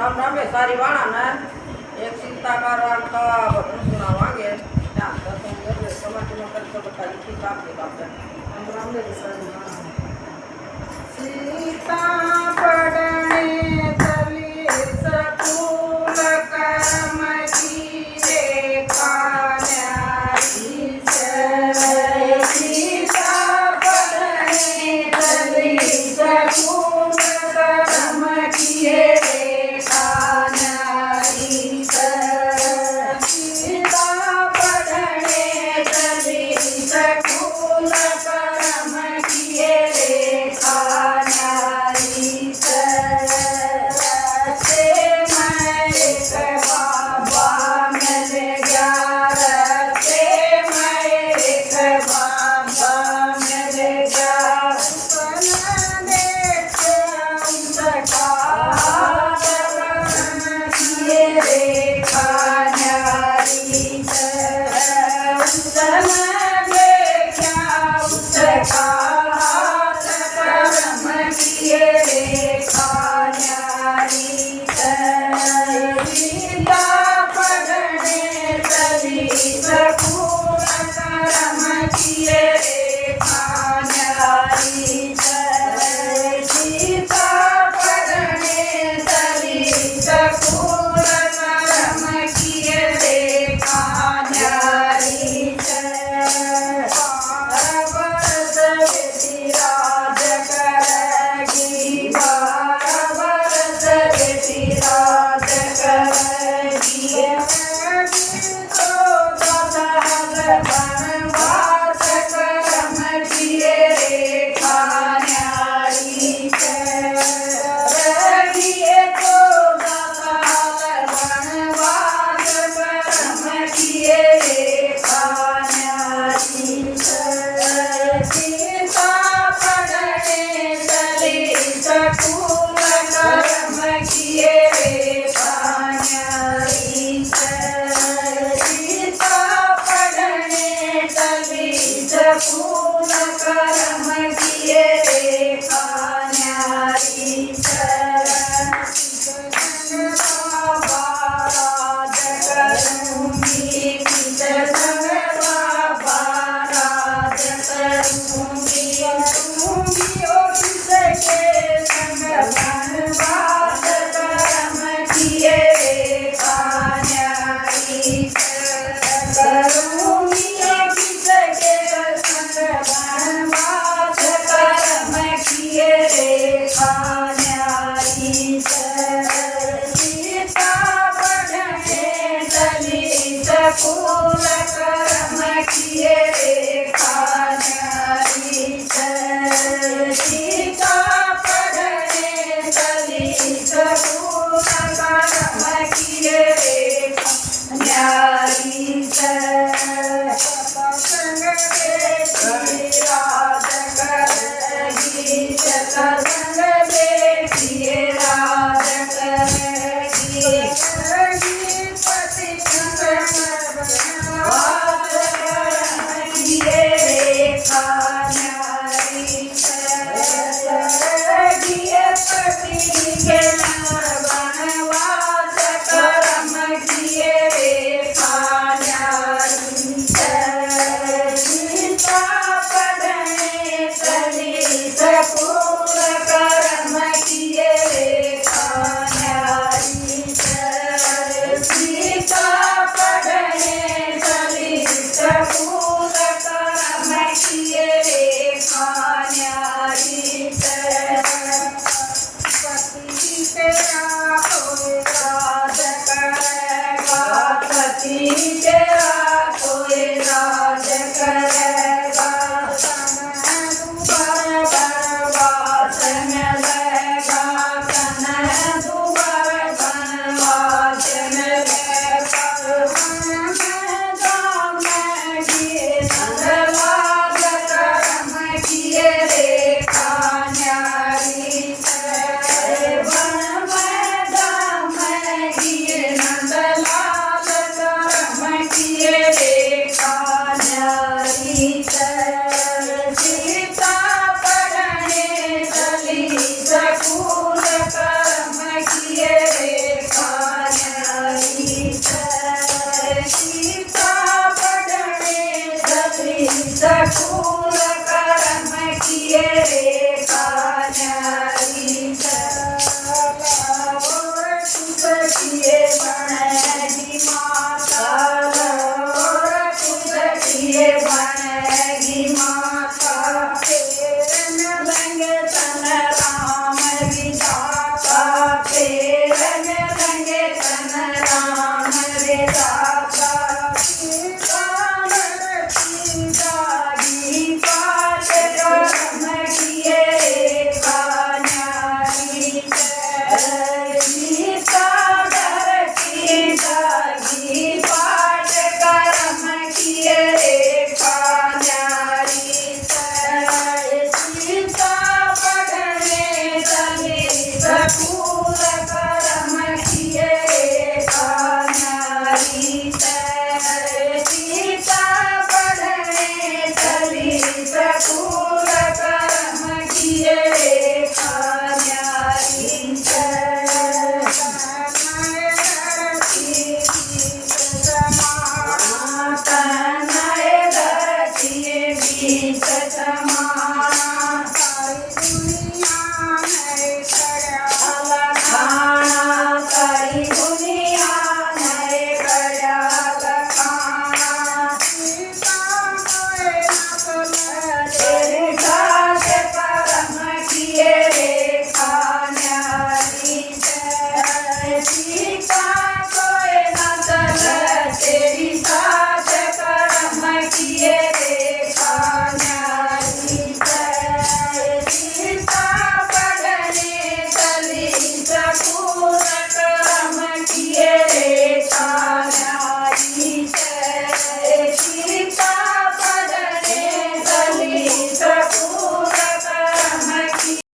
राम राम है सारी वाणा ने एक सीता का राग का भजन सुनावांगे ध्यान से सुनिए समझ में करके बताइए कि काम के बात है राम राम है सारी वाणा सीता पढ़ने चली सकूल कर्म की रेखा न्यारी से। सीता पढ़ने चली सकूल कर्म की रेखा न्यारी से। सीता पढ़ने चली सकूल कर्म की रेखा न्यारी से। रस्ते में एक बाबा मिल गया, रस्ते में एक बाबा मिल गया। सन देखे उनका हाथ किए रेखा न्यारी से। सन देखा उसका हाथ कर्म किए रेखा न्यारी से। सीता पढ़ने चली सकूल कर्म किए रेखा न्यारी से। सीता पढ़ने चली सकूल कर्म किए रेखा न्यारी से। बरस बेटी राज करेगी, 12 बरस बेटी राज करेगी। तो 10 वनवास कर्म किए रेखा न्यारी से। रहिए तो 10 वनवास कर्म किए रेखा न्यारी से। सीता पढ़ने चली सकूल कर्म किए रेखा न्यारी से। सीता पढ़ने चली सकूल कर्म किए रेखा न्यारी से। बाबा राज करूंगी, बाबा राज करूंगी। दूंगी ओ किसके संग वनवास कर्म किए रेखा न्यारी से। करूंगी ओ किसके संग वनवास कर्म किए रेखा न्यारी से। सीता पढ़ने चली सकूल कर्म किए रेखा न्यारी से। सीता पढ़ने चली सकूल